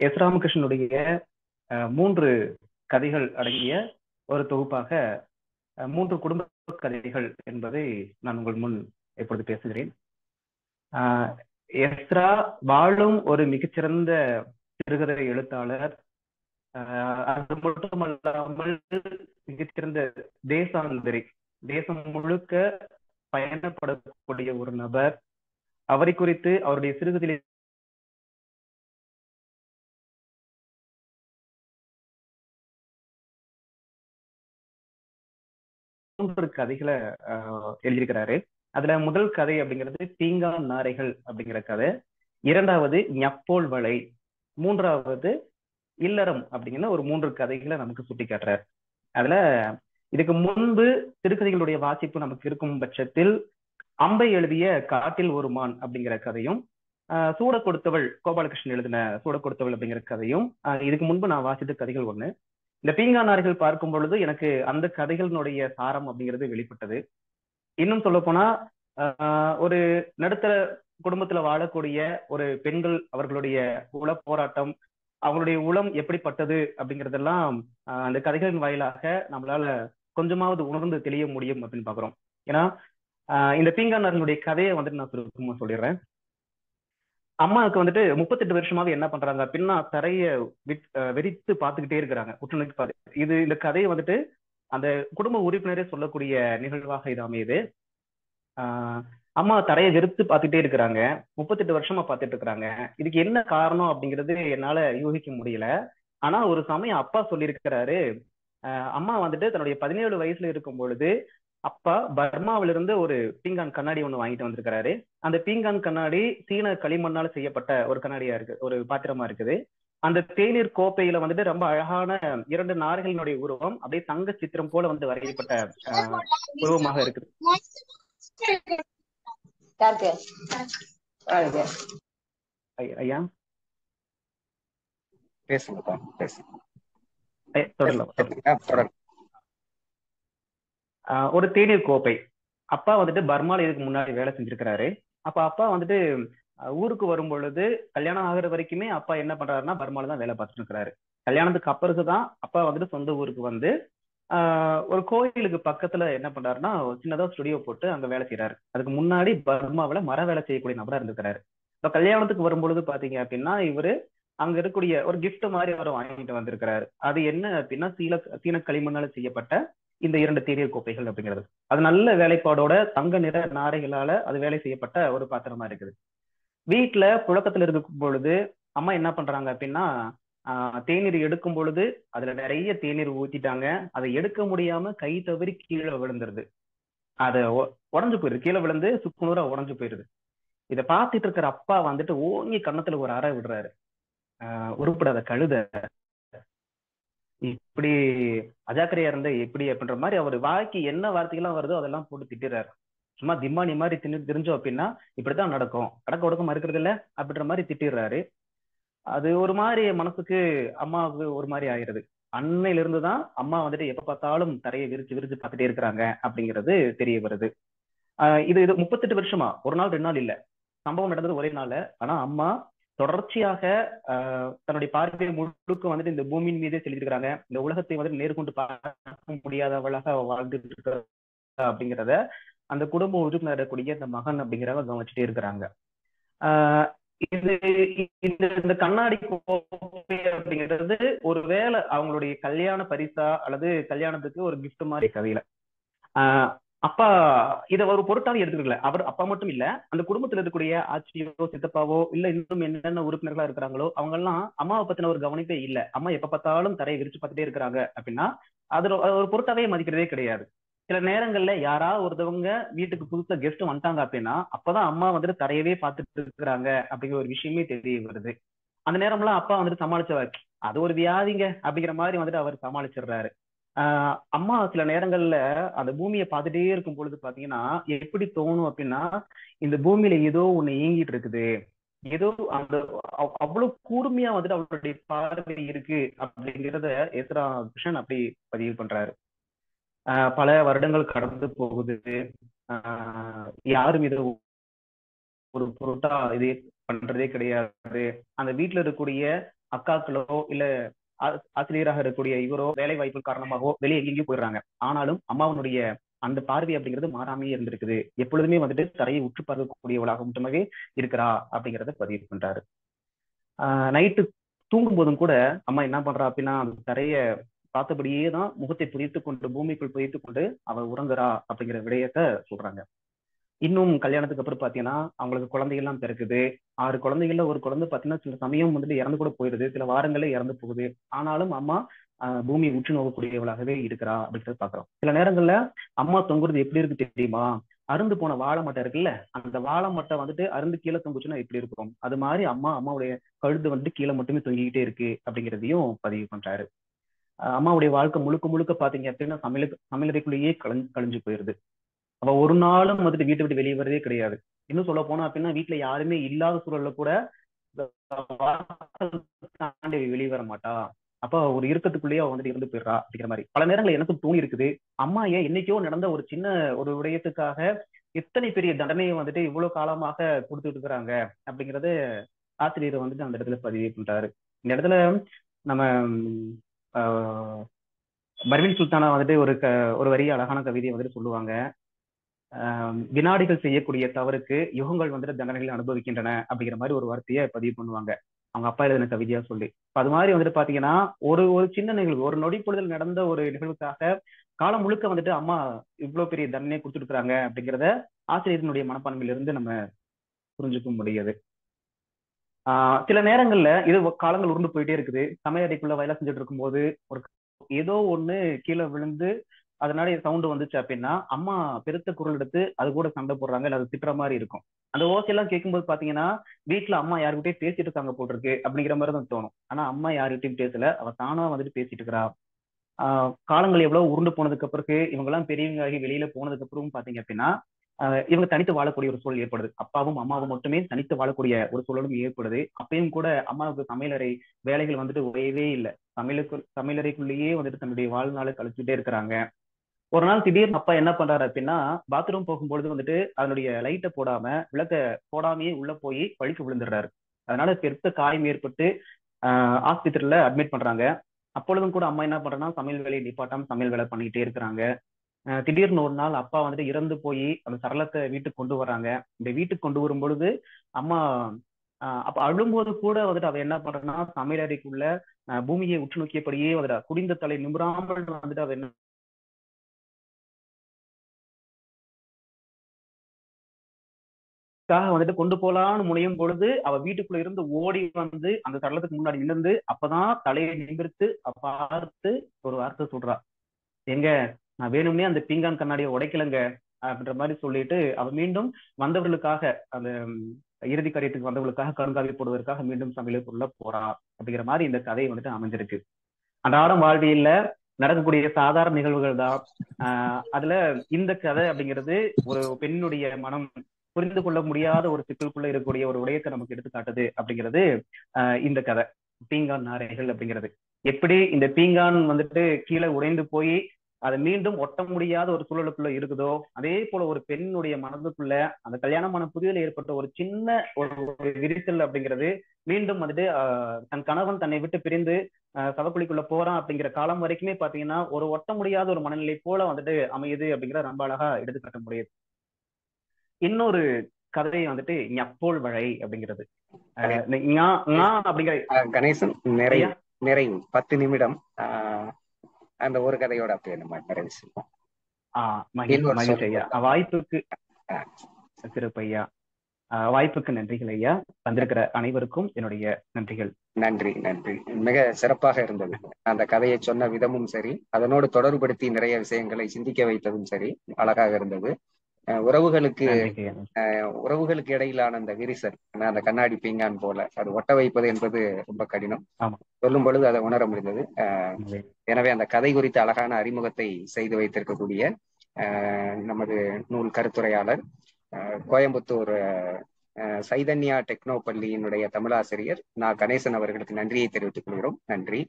S ராமகிருஷ்ணனுடைய 3 கதைகள் அடங்கிய ஒரு தொகுப்பாக 3 குடும்ப கதைகள் என்பதை நான் உங்கள் முன் இப்பொழுது பேசுகிறேன். எஸ்ரா வாழும் ஒரு மிகச்சிறந்த சிறுகதை எழுத்தாளர். அது மட்டுமல்லாமல் மிகச்சிறந்த தேசாந்தரி, தேசம் முழுக்க பயணப்படக்கூடிய ஒரு நபர். அவரை குறித்து அவருடைய சிறுகதையில் 3 கதைகளை எழுதியிருக்கிறாரு. அதுல முதல் கதை அப்படிங்கிறது பீங்கான் நாரைகள் அப்படிங்கிற கதை, இரண்டாவது ஞப்போல் வலை, மூன்றாவது இல்லறம் அப்படிங்கிற ஒரு 3 கதைகளை நமக்கு சுட்டி காட்டுறாரு. அதுல இதுக்கு முன்பு சிறுகதைகளுடைய வாசிப்பு நமக்கு இருக்கும் பட்சத்தில் அம்பை எழுதிய காட்டில் ஒரு மான் அப்படிங்கிற கதையும், சூட கொடுத்தவள் கோபாலகிருஷ்ணன் எழுதின சூட கொடுத்தவள் அப்படிங்கிற கதையும் இதுக்கு முன்பு நான் வாசித்த கதைகள் ஒண்ணு. இந்த பீங்கானார்கள் பார்க்கும் பொழுது எனக்கு அந்த கதைகளினுடைய சாரம் அப்படிங்கிறது வெளிப்பட்டது. இன்னும் சொல்ல போனா ஒரு நடுத்தர குடும்பத்துல வாழக்கூடிய ஒரு பெண்கள், அவர்களுடைய உள போராட்டம், அவங்களுடைய உளம் எப்படிப்பட்டது அப்படிங்கிறதெல்லாம் அந்த கதைகளின் வாயிலாக நம்மளால கொஞ்சமாவது உணர்ந்து தெளிய முடியும் அப்படின்னு பாக்குறோம். ஏன்னா இந்த பீங்கானார்களுடைய கதையை வந்துட்டு நான் சுருக்கமா சொல்லிடுறேன். அம்மாவுக்கு வந்துட்டு 38 வருஷமாவே என்ன பண்றாங்க அப்படின்னா தரைய வெறித்து பார்த்துக்கிட்டே இருக்கிறாங்க, உற்று நோக்கி பார்த்து. இந்த கதையை வந்துட்டு அந்த குடும்ப உறுப்பினரே சொல்லக்கூடிய நிகழ்வாக இது அமையுது. அம்மா தரையை வெறுத்து பார்த்துட்டே இருக்கிறாங்க, 38 வருஷமா பார்த்துட்டு இருக்கிறாங்க. இதுக்கு என்ன காரணம் அப்படிங்கிறது என்னால யூகிக்க முடியல. ஆனா ஒரு சமயம் அப்பா சொல்லியிருக்கிறாரு, அம்மா வந்துட்டு தன்னுடைய 17 வயசுல இருக்கும் பொழுது அப்பா பர்மாவிலிருந்து ஒரு பீங்கான் கண்ணாடி ஒண்ணு வாங்கிட்டு வந்திருக்கிறாரு. அந்த பீங்கான் கண்ணாடி சீன களிமண்ணால் செய்யப்பட்ட ஒரு கண்ணாடியா இருக்கு, ஒரு பாத்திரமா இருக்குது. அந்த தேநீர் கோப்பையில வந்துட்டு ரொம்ப அழகான 2 நார்களினுடைய உருவம் அப்படியே தங்க சித்திரம் போல வந்து வரையப்பட்ட உருவமாக இருக்குது. ஐயா தொடரலாம். ஒரு தேநீர் கோப்பை. அப்பா வந்துட்டு பர்மால இதுக்கு முன்னாடி வேலை செஞ்சிருக்கிறாரு. அப்ப அப்பா வந்துட்டு ஊருக்கு வரும் பொழுது கல்யாணம் ஆகுற வரைக்குமே அப்பா என்ன பண்றாருன்னா பர்மால தான் வேலை பார்த்துட்டு இருக்கிறாரு. கல்யாணத்துக்கு அப்புறம்தான் அப்பா வந்துட்டு சொந்த ஊருக்கு வந்து ஒரு கோயிலுக்கு பக்கத்துல என்ன பண்றாருன்னா சின்னதா ஸ்டுடியோ போட்டு அங்க வேலை செய்யறாரு. அதுக்கு முன்னாடி பர்மாவில மர வேலை செய்யக்கூடிய நபரா இருந்திருக்கிறாரு. இப்ப கல்யாணத்துக்கு வரும்பொழுது பாத்தீங்க அப்படின்னா இவரு அங்க இருக்கக்கூடிய ஒரு கிஃப்ட் மாதிரி அவர் வாங்கிட்டு வந்திருக்கிறாரு. அது என்ன அப்படின்னா சீன களிமண்ணால செய்யப்பட்ட இந்த 2 தேநீர் கோப்பைகள் அப்படிங்கிறது. அது நல்ல வேலைப்பாடோட தங்க நிற நாரைகளால அது வேலை செய்யப்பட்ட ஒரு பாத்திரமா இருக்குது. வீட்டுல புழக்கத்துல இருக்கும் பொழுது அம்மா என்ன பண்றாங்க அப்படின்னா தேநீர் எடுக்கும் பொழுது அதுல நிறைய தேநீர் ஊத்திட்டாங்க. அதை எடுக்க முடியாம கை தவறி கீழே விழுந்துருது. அதை உடஞ்சு போயிருது, கீழே விழுந்து சுக்குநூறா உடஞ்சு போயிருது. இதை பார்த்துட்டு இருக்கிற அப்பா வந்துட்டு ஓங்கி கன்னத்துல ஒரு அறை விடுறாரு. உருப்படாத கழுத, இப்படி அஜாக்கிரையா இருந்த எப்படி அப்படின்ற மாதிரி அவர் வாய்க்கு என்ன வார்த்தைகள்லாம் வருதோ அதெல்லாம் போட்டு திட்டுறாரு. சும்மா திம்மானி மாதிரி தெரிஞ்சோம் அப்படின்னா இப்படித்தான் நடக்கும், அடக்க ஒடுக்கம் இருக்கிறது இல்ல அப்படின்ற மாதிரி திட்டிடுறாரு. அது ஒரு மாதிரி மனசுக்கு அம்மாவுக்கு ஒரு மாதிரி ஆயிடுது. அன்னையில இருந்துதான் அம்மா வந்துட்டு எப்ப பார்த்தாலும் தரையை விரிச்சு விரிச்சு பார்த்துட்டே இருக்கிறாங்க அப்படிங்கிறது தெரிய வருது. இது 38 வருஷமா ஒரு நாள் 2 நாள் இல்ல, சம்பவம் நடந்தது ஒரே நாள். ஆனா அம்மா தொடர்ச்சியாக தன்னுடைய பார்வை முழுக்க வந்துட்டு இந்த பூமியின் மீதே செலுத்திருக்கிறாங்க. இந்த உலகத்தை வந்துட்டு நேர்கொண்டு பார்க்க முடியாதவளாக வாழ்ந்துட்டு இருக்க அப்படிங்கிறத அந்த குடும்ப உறுப்பினர் கூடிய இந்த மகன் அப்படிங்கிறவங்க கவனிச்சுட்டே இருக்கிறாங்க. இது இந்த கண்ணாடி கோப்பை அப்படிங்கிறது ஒருவேளை அவங்களுடைய கல்யாண பரிசா அல்லது கல்யாணத்துக்கு ஒரு கிஃப்ட் மாதிரி கதையில அப்பா இதை ஒரு பொருட்டாவே எடுத்துக்கல. அவர் அப்பா மட்டும் இல்ல, அந்த குடும்பத்துல இருக்கக்கூடிய ஆட்சியோ சித்தப்பாவோ இல்ல இன்னும் என்னென்ன உறுப்பினர்களா இருக்கிறாங்களோ அவங்க எல்லாம் அம்மாவை பத்தின ஒரு கவனிப்பே இல்ல. அம்மா எப்ப பார்த்தாலும் தரையை விரிச்சு பார்த்துட்டே இருக்கிறாங்க அப்படின்னா அது ஒரு பொருட்டாவே மதிக்கிறதே கிடையாது. சில நேரங்கள்ல யாராவது ஒருத்தவங்க வீட்டுக்கு புதுசா கெஸ்ட் வந்துட்டாங்க அப்படின்னா அப்பதான் அம்மா வந்துட்டு தரையவே பார்த்துட்டு இருக்கிறாங்க அப்படிங்கிற ஒரு விஷயமே தெரிய வருது. அந்த நேரம்லாம் அப்பா வந்துட்டு சமாளிச்சவர், அது ஒரு வியாதிங்க அப்படிங்கிற மாதிரி வந்துட்டு அவர் சமாளிச்சிடுறாரு. அம்மா சில நேரங்கள்ல அந்த பூமியை பார்த்துட்டே இருக்கும் பொழுது பாத்தீங்கன்னா எப்படி தோணும் அப்படின்னா இந்த பூமியில ஏதோ ஒண்ணு இயங்கிட்டு இருக்குது, ஏதோ அந்த அவ்வளவு கூர்மையா வந்துட்டு அவருடைய பார்வை இருக்கு அப்படிங்கிறத எஸ் ராமகிருஷ்ணன் அப்படி பதிவு பண்றாரு. பல வருடங்கள் கடந்து போகுது. யாரும் இது ஒரு பொருட்டா இது பண்றதே கிடையாது. அந்த வீட்டுல இருக்கக்கூடிய அக்காக்களோ இல்ல ஆசிரியராக இருக்கக்கூடிய இவரோ வேலை வாய்ப்பு காரணமாகவோ வெளியே எங்கேயும் போயிடுறாங்க. ஆனாலும் அம்மாவனுடைய அந்த பார்வை அப்படிங்கிறது மாறாமே இருந்திருக்குது. எப்பொழுதுமே வந்துட்டு தரையை உற்று பார்க்கக்கூடியவளாக மட்டுமே இருக்கிறா அப்படிங்கிறத பதிவு பண்றாரு. நைட்டு தூங்கும் போதும் கூட அம்மா என்ன பண்றா அப்படின்னா அந்த தரைய பார்த்தபடியே தான் முகத்தை புதைத்து கொண்டு பூமிக்குள் புதைத்து கொண்டு அவ உறங்குறா அப்படிங்கிற விடயத்த சொல்றாங்க. இன்னும் கல்யாணத்துக்கு அப்புறம் பாத்தீங்கன்னா அவங்களுக்கு குழந்தைகள்லாம் பிறக்குது. 6 குழந்தைகள்ல ஒரு குழந்தை பாத்தீங்கன்னா சில சமயம் வந்துட்டு இறந்து கூட போயிடுது, சில வாரங்களே இறந்து போகுது. ஆனாலும் அம்மா பூமியை உற்று நோக்கக்கூடியவளாகவே இருக்கிறா அப்படின்றத பாக்குறோம். சில நேரங்கள்ல அம்மா தொங்குறது எப்படி இருக்கு தெரியுமா? அருந்து போன வாழை மட்டை இருக்குல்ல, அந்த வாழை மட்டை வந்துட்டு அருந்து கீழே தொங்குச்சுன்னா எப்படி இருக்கும், அது மாதிரி அம்மாவுடைய கழுத்து வந்துட்டு கீழே மட்டுமே தொங்கிக்கிட்டே இருக்கு அப்படிங்கிறதையும் பதிவு பண்றாரு. அம்மாவுடைய வாழ்க்கை முழுக்க முழுக்க பாத்தீங்க அப்படின்னா சமையலறைக்குள்ளேயே கழிஞ்சு போயிருது. அவ ஒரு நாளும் வந்துட்டு வீட்டை விட்டு வெளியே வரதே கிடையாது. இன்னும் சொல்ல போனா அப்படின்னா வீட்டுல யாருமே இல்லாத சூழல்ல கூட தாண்டி வெளியே வர மாட்டா. அப்ப ஒரு இறுக்கத்துக்குள்ளேயே அவ வந்துட்டு இருந்து போயிடுறா அப்படிங்கிற மாதிரி பல நேரங்கள் எனக்கும் தோணி இருக்குது. அம்மா ஏன் என்னைக்கோ நடந்த ஒரு சின்ன ஒரு விடயத்துக்காக எத்தனை பெரிய தண்டனையை வந்துட்டு இவ்வளவு காலமாக கொடுத்துட்டு இருக்கிறாங்க அப்படிங்கறது ஆசிரியர் வந்துட்டு அந்த இடத்துல பதிவு பண்றாரு. இந்த இடத்துல நம்ம பர்வீன் சுல்தானா வந்துட்டு ஒரு வரிய அழகான கவிதையை வந்துட்டு சொல்லுவாங்க. வினாடிகள் செய்யக்கூடிய தவறுக்கு யுகங்கள் வந்துட்டு தண்டனைகளை அனுபவிக்கின்றன அப்படிங்கிற மாதிரி ஒரு வார்த்தையை பதிவு பண்ணுவாங்க, அவங்க அப்பா எழுதின கவிதையா சொல்லி. அது மாதிரி வந்துட்டு பாத்தீங்கன்னா ஒரு ஒரு சின்ன நிகழ்வு, ஒரு நொடி பொழுதில் நடந்த ஒரு நிகழ்வுக்காக காலம் முழுக்க வந்துட்டு அம்மா இவ்வளவு பெரிய தண்டனை கொடுத்துருக்காங்க அப்படிங்கிறத ஆசிரியர்களுடைய மனப்பான்மையிலிருந்து நம்ம புரிஞ்சுக்க முடியாது. சில நேரங்கள்ல இது காலங்கள் உருண்டு போயிட்டே இருக்குது. சமையலறைக்குள்ள வேலை செஞ்சுட்டு இருக்கும்போது ஒரு ஏதோ ஒண்ணு கீழே விழுந்து அதனால சவுண்ட் வந்துச்சு அப்படின்னா அம்மா பெருத்த குரல் எடுத்து அது கூட சண்டை போடுறாங்க, இல்ல அது திட்டுற மாதிரி இருக்கும். அந்த ஓசையெல்லாம் கேட்கும்போது பாத்தீங்கன்னா வீட்டுல அம்மா யாருக்கிட்டே பேசிட்டு இருக்காங்க போட்டிருக்கு அப்படிங்கிற மாதிரி தான் தோணும். ஆனா அம்மா யாருக்கிட்டையும் பேசல, அவ தானா வந்துட்டு பேசிட்டு இருக்கிறா. காலங்கள் எவ்வளவு உருண்டு போனதுக்கு பிறகு இவங்க எல்லாம் பெரியவங்க ஆகி வெளியில போனதுக்கு அப்புறம் பாத்தீங்க அப்படின்னா இவங்க தனித்து வாழக்கூடிய ஒரு சூழல் ஏற்படுது. அப்பாவும் அம்மாவும் மட்டுமே தனித்து வாழக்கூடிய ஒரு சூழலும் ஏற்படுது. அப்பயும் கூட அம்மாவுக்கு சமையலறை வேலைகள் வந்துட்டு ஓயவே இல்லை. சமையலறைக்குள்ளேயே வந்துட்டு தன்னுடைய வாழ்நாளை கழிச்சுட்டே இருக்கிறாங்க. ஒரு நாள் திடீர்னு அப்பா என்ன பண்றாரு அப்படின்னா பாத்ரூம் போகும்பொழுது வந்துட்டு அதனுடைய லைட்டை போடாம விளக்க போடாமையே உள்ள போய் வழிக்கு விழுந்துடுறாரு. அதனால பெருத்த காயம் ஏற்பட்டு ஆஸ்பத்திரியில அட்மிட் பண்றாங்க. அப்பொழுதும் கூட அம்மா என்ன பண்றாங்கன்னா சமையல் வேலையை நிப்பாட்டாம சமையல் வேலை பண்ணிக்கிட்டே இருக்கிறாங்க. திடீர்னு ஒரு நாள் அப்பா வந்துட்டு இறந்து போய் அந்த சடலத்தை வீட்டுக்கு கொண்டு வராங்க. இந்த வீட்டுக்கு கொண்டு வரும் பொழுது அம்மா அப்ப அழும்போது கூட வந்துட்டு அவ என்ன பண்றா சமையலறைக்குள்ள பூமியை உற்று நோக்கியபடியே வந்துட்டு குடிந்த தலை நிமிராமல் வந்துட்டு அவ என்ன வந்துட்டு கொண்டு போலான்னு முனையும் பொழுது அவ வீட்டுக்குள்ள இருந்து ஓடி வந்து அந்த சடலத்துக்கு முன்னாடி நின்று அப்பதான் தலையை நிமிர்த்து பார்த்து ஒரு வார்த்தை சொல்றா, எங்க நான் வேணும்னே அந்த பீங்கான் கண்ணாடியை உடைக்கலங்க அப்படின்ற மாதிரி சொல்லிட்டு அவ மீண்டும் வந்தவர்களுக்காக அந்த இறுதி கரியத்துக்கு வந்தவர்களுக்காக கருங்காவி போடுவதற்காக மீண்டும் சமையலுக்குள்ள போறா அப்படிங்கிற மாதிரி இந்த கதை வந்துட்டு அமைஞ்சிருக்கு. அன்றாடம் வாழ்வியல்ல நடக்கக்கூடிய சாதாரண நிகழ்வுகள் தான். அதுல இந்த கதை அப்படிங்கிறது ஒரு பெண்ணுடைய மனம் புரிந்து கொள்ள முடியாத ஒரு சிக்கலுக்குள்ள இருக்கக்கூடிய ஒரு உடையத்தை நமக்கு எடுத்து காட்டுது அப்படிங்கிறது இந்த கதை பீங்கான் நாரைகள் அப்படிங்கிறது. எப்படி இந்த பீங்கான் வந்துட்டு கீழே உடைந்து போய் அதை மீண்டும் ஒட்ட முடியாத ஒரு சூழலுக்குள்ள இருக்குதோ அதே போல ஒரு பெண்ணுடைய மனதுக்குள்ள அந்த கல்யாணமான புதிதில் ஏற்பட்ட ஒரு சின்ன ஒரு விரிசல் அப்படிங்கிறது மீண்டும் வந்துட்டு தன் கணவன் தன்னை விட்டு பிரிந்து சவக்குழிக்குள்ள போறான் அப்படிங்கிற காலம் வரைக்குமே பாத்தீங்கன்னா ஒரு ஒட்ட முடியாத ஒரு மனநிலை போல வந்துட்டு அமையுது அப்படிங்கிற ரொம்ப அழகா எடுத்துக்காட்ட முடியுது. இன்னொரு கதை வந்துட்டு ஞப்போல் வழை அப்படிங்கிறது. கணேசன் நிறைவு 10 நிமிடம் அந்த ஒரு கதையோட அப்படியே நம்ம நிறைவு செய்வோம். மகிழ்ச்சி ஐயா, வாய்ப்புக்கு சிறப்பையா, வாய்ப்புக்கு நன்றிகள் ஐயா. வந்திருக்கிற அனைவருக்கும் என்னுடைய நன்றிகள். நன்றி நன்றி, மிக சிறப்பாக இருந்தது. அந்த கதையை சொன்ன விதமும் சரி, அதனோடு தொடர்புபடுத்தி நிறைய விஷயங்களை சிந்திக்க வைத்ததும் சரி, அழகாக இருந்தது. உறவுகளுக்கு இடையிலான அந்த விரிசல், அந்த கண்ணாடி பீங்கான் போல அது ஒட்ட வைப்பது என்பது ரொம்ப கடினம். சொல்லும் பொழுது அதை உணர முடிந்தது. எனவே அந்த கதை குறித்த அழகான அறிமுகத்தை செய்து வைத்திருக்கக்கூடிய நமது நூல் கருத்துரையாளர் கோயம்புத்தூர் சைதன்யா டெக்னோ பள்ளியினுடைய தமிழாசிரியர் கணேசன் அவர்களுக்கு நன்றியை தெரிவித்துக் கொள்கிறோம். நன்றி.